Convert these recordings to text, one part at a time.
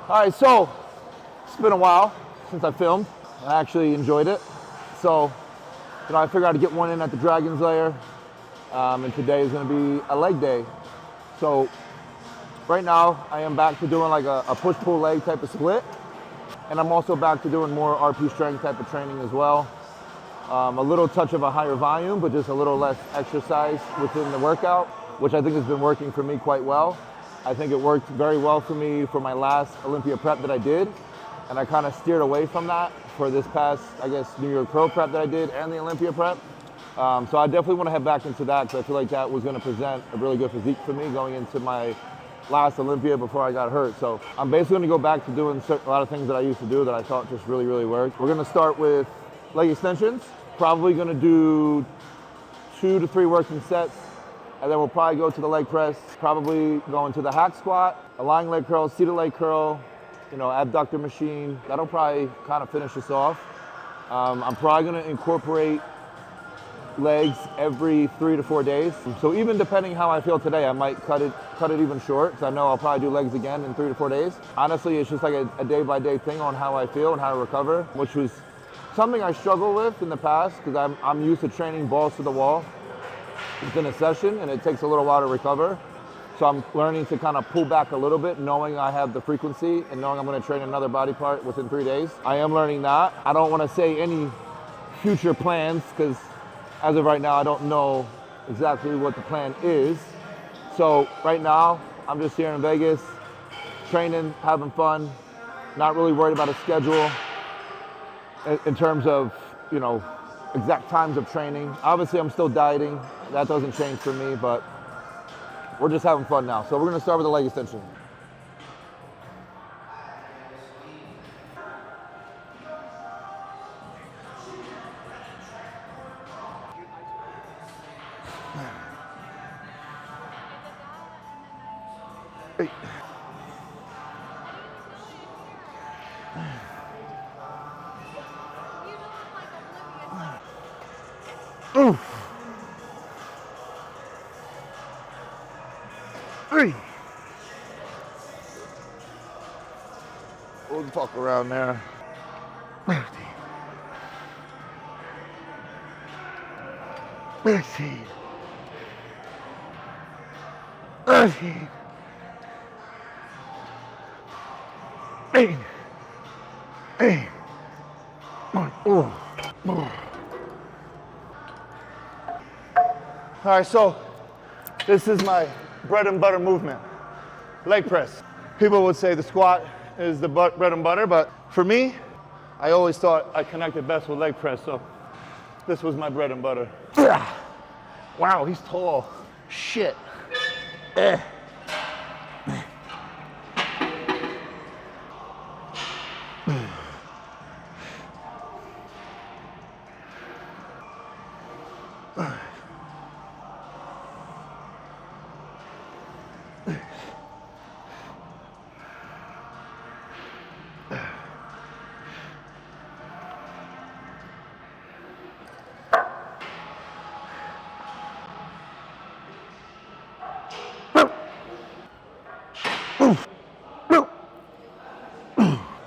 All right, so it's been a while since I filmed. I actually enjoyed it. So, I figured I'd get one in at the Dragon's Lair. And today is gonna be a leg day. So right now I am back to doing like a push-pull leg type of split. And I'm also back to doing more RP strength type of training as well. A little touch of a higher volume, but just a little less exercise within the workout, which I think has been working for me quite well. I think it worked very well for me for my last Olympia prep that I did. And I kind of steered away from that for this past, I guess, New York Pro prep that I did and the Olympia prep. So I definitely want to head back into that because I feel like that was going to present a really good physique for me going into my last Olympia before I got hurt. So I'm basically going to go back to doing a lot of things that I used to do that I thought just really, really worked. We're going to start with leg extensions. Probably going to do 2 to 3 working sets. And then we'll probably go to the leg press, probably go into the hack squat, a lying leg curl, seated leg curl, abductor machine. That'll probably kind of finish us off. I'm probably going to incorporate legs every 3 to 4 days. So even depending how I feel today, I might cut it even short, because I know I'll probably do legs again in 3 to 4 days. Honestly, it's just like a day-by-day thing on how I feel and how to recover, which was something I struggled with in the past, because I'm used to training balls to the wall within a session, and it takes a little while to recover. So I'm learning to kind of pull back a little bit, knowing I have the frequency and knowing I'm going to train another body part within 3 days. I am learning that. I don't want to say any future plans, because as of right now, I don't know exactly what the plan is. So right now, I'm just here in Vegas, training, having fun, not really worried about a schedule in terms of, exact times of training. Obviously, I'm still dieting. That doesn't change for me, but we're just having fun now. So we're gonna start with the leg extension. Hey. Ooh. 3. We'll talk around there. 15. 13. 8. 8. All right, so this is my bread and butter movement, leg press. People would say the squat is the bread and butter, but for me, I always thought I connected best with leg press, so this was my bread and butter. Wow, he's tall. Shit.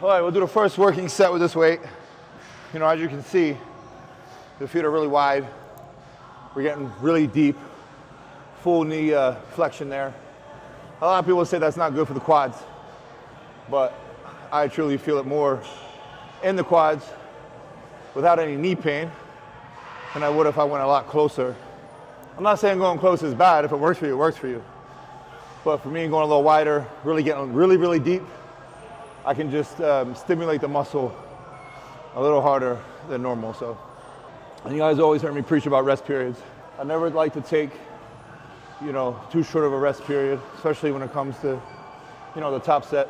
All right, we'll do the first working set with this weight. As you can see, the feet are really wide. We're getting really deep, full knee flexion there. A lot of people say that's not good for the quads, but I truly feel it more in the quads without any knee pain than I would if I went a lot closer. I'm not saying going close is bad. If it works for you, it works for you. But for me, going a little wider, really getting really, really deep, I can just stimulate the muscle a little harder than normal. So, and you guys always heard me preach about rest periods. I never like to take, too short of a rest period, especially when it comes to, the top set.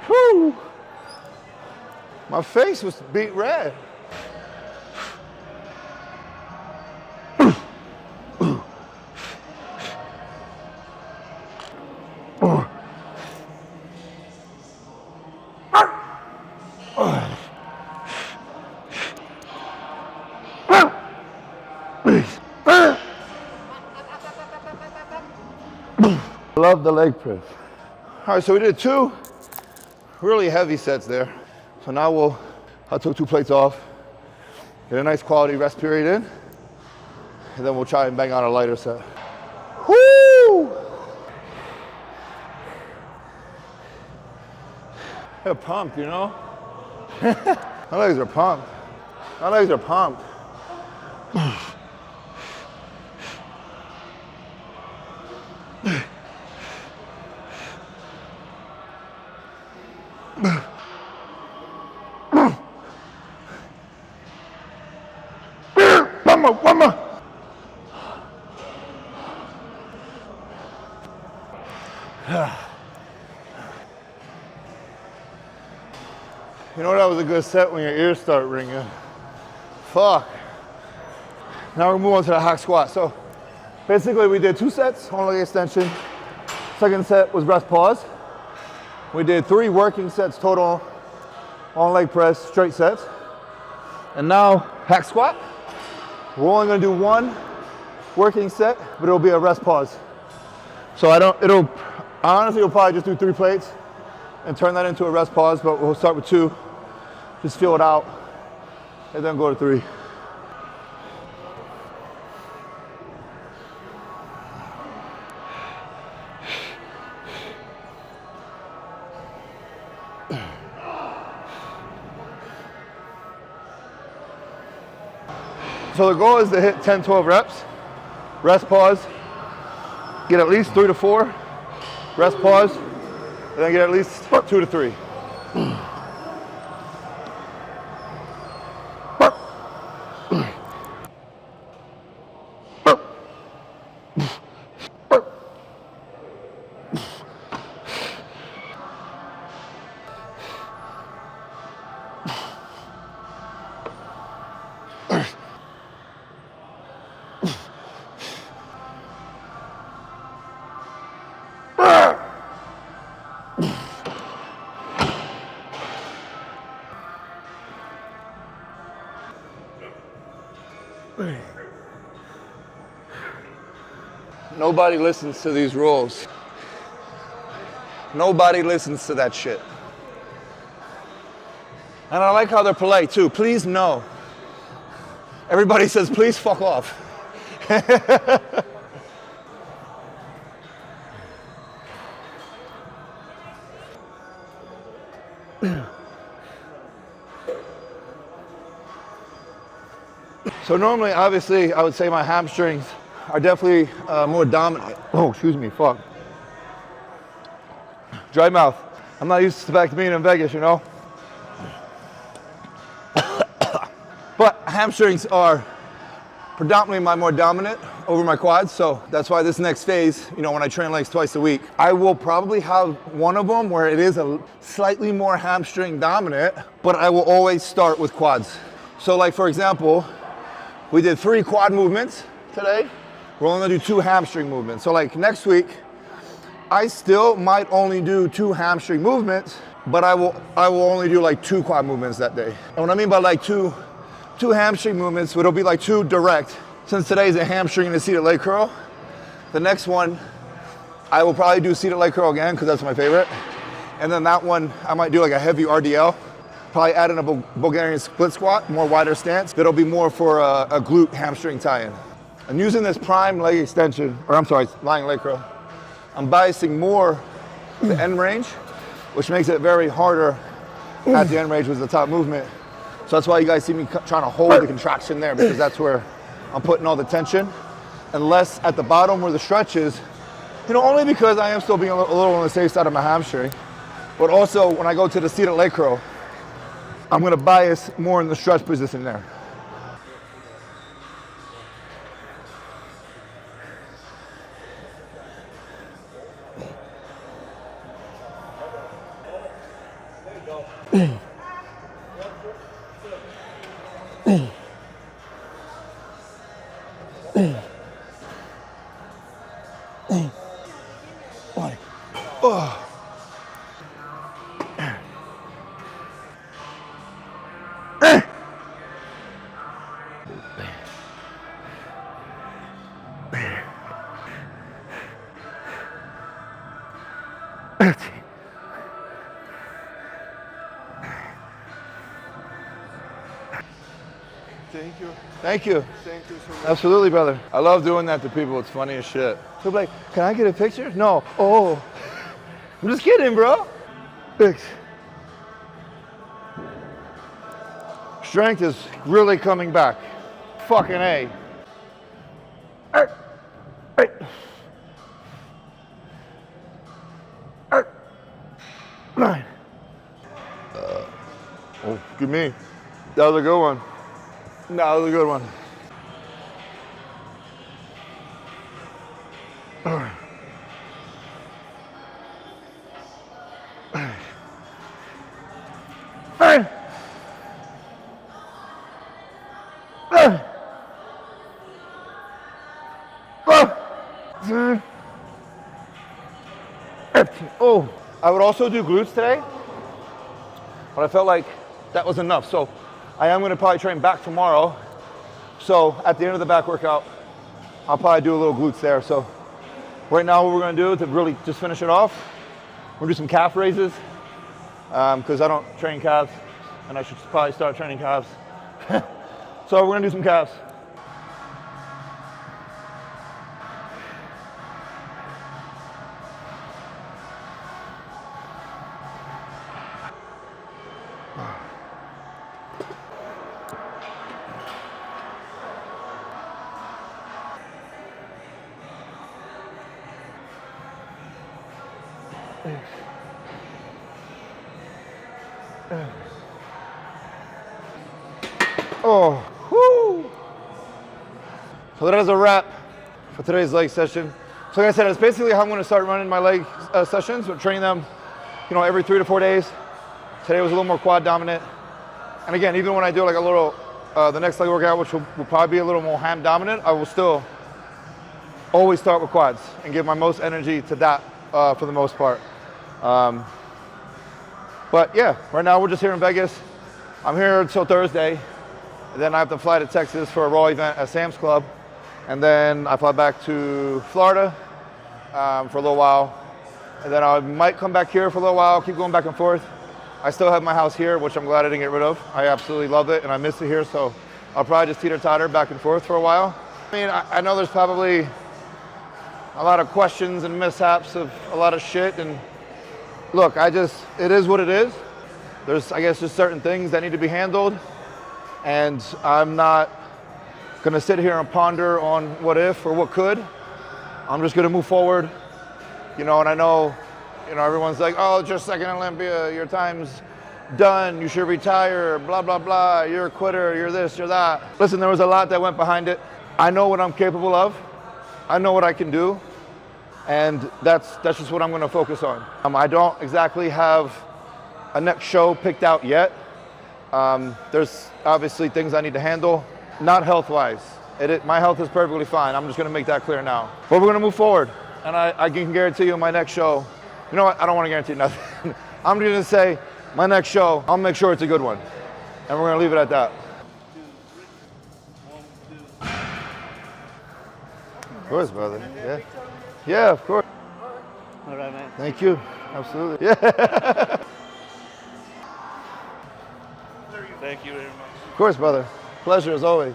Whew. My face was beat red. Love the leg press. All right, so we did 2 really heavy sets there. So now I took 2 plates off, get a nice quality rest period in, and then we'll try and bang out a lighter set. Woo! They're pumped, you know? My legs are pumped. My legs are pumped. One more. You know, that was a good set when your ears start ringing. Fuck. Now we're moving on to the hack squat. So basically we did 2 sets on leg extension. Second set was rest pause. We did 3 working sets total on leg press, straight sets. And now hack squat. We're only gonna do 1 working set, but it'll be a rest pause. So I honestly will probably just do 3 plates and turn that into a rest pause, but we'll start with 2, just feel it out, and then go to 3. So the goal is to hit 10, 12 reps, rest pause, get at least 3 to 4, rest pause, and then get at least 2 to 3. Nobody listens to these rules. Nobody listens to that shit. And I like how they're polite too. Please no. Everybody says, please fuck off. So normally, obviously, I would say my hamstrings are definitely more dominant. Oh, excuse me, fuck. Dry mouth. I'm not used to back to being in Vegas, you know? But hamstrings are predominantly my more dominant over my quads, so that's why this next phase, you know, when I train legs twice a week, I will probably have one of them where it is a slightly more hamstring dominant, but I will always start with quads. So like, for example, we did 3 quad movements today. We're only gonna do 2 hamstring movements. So like next week, I still might only do 2 hamstring movements, but I will only do like 2 quad movements that day. And what I mean by like two hamstring movements, it'll be like 2 direct. Since today's a hamstring and a seated leg curl, the next one, I will probably do seated leg curl again because that's my favorite. And then that one, I might do like a heavy RDL. Probably add in a Bulgarian split squat, more wider stance. That'll be more for a glute hamstring tie-in. And using this prime leg extension, or I'm sorry, lying leg curl, I'm biasing more the end range, which makes it very harder at the end range with the top movement. So that's why you guys see me trying to hold the contraction there, because that's where I'm putting all the tension, and less at the bottom where the stretch is, you know, only because I am still being a little on the safe side of my hamstring, but also when I go to the seated leg curl, I'm gonna bias more in the stretch position there. Thank you. Thank you. Thank you so much. Absolutely, brother. I love doing that to people. It's funny as shit. They'll be like, can I get a picture? No. Oh. I'm just kidding, bro. Thanks. Strength is really coming back. Fucking A. Hey. Hey. Hey. 9. Oh, good me. That was a good one. That was a good one. Oh, I would also do glutes today, but I felt like that was enough. So I am gonna probably train back tomorrow. So at the end of the back workout, I'll probably do a little glutes there. So right now what we're gonna do to really just finish it off, we're gonna do some calf raises because I don't train calves and I should probably start training calves. So we're gonna do some calves. Oh, whoo! So that is a wrap for today's leg session. So like I said, it's basically how I'm going to start running my leg sessions. We're training them, every 3 to 4 days. Today was a little more quad dominant. And again, even when I do like a little, the next leg workout, which will probably be a little more ham dominant, I will still always start with quads and give my most energy to that for the most part. But yeah, right now we're just here in Vegas. I'm here until Thursday. And then I have to fly to Texas for a Raw event at Sam's Club. And then I fly back to Florida for a little while. And then I might come back here for a little while, keep going back and forth. I still have my house here, which I'm glad I didn't get rid of. I absolutely love it and I miss it here, so I'll probably just teeter-totter back and forth for a while. I mean, I know there's probably a lot of questions and mishaps of a lot of shit, and look, it is what it is. There's, I guess, just certain things that need to be handled. And I'm not gonna sit here and ponder on what if or what could. I'm just gonna move forward, and I know, everyone's like, oh, just second Olympia, your time's done, you should retire, blah, blah, blah, you're a quitter, you're this, you're that. Listen, there was a lot that went behind it. I know what I'm capable of. I know what I can do. And that's just what I'm gonna focus on. I don't exactly have a next show picked out yet. There's obviously things I need to handle, not health-wise. My health is perfectly fine. I'm just gonna make that clear now. But we're gonna move forward. And I can guarantee you my next show, you know what, I don't wanna guarantee nothing. I'm gonna say my next show, I'll make sure it's a good one. And we're gonna leave it at that. Of course, brother, yeah. Yeah, of course. All right, man. Thank you, absolutely. Yeah. Thank you very much. Of course, brother. Pleasure as always.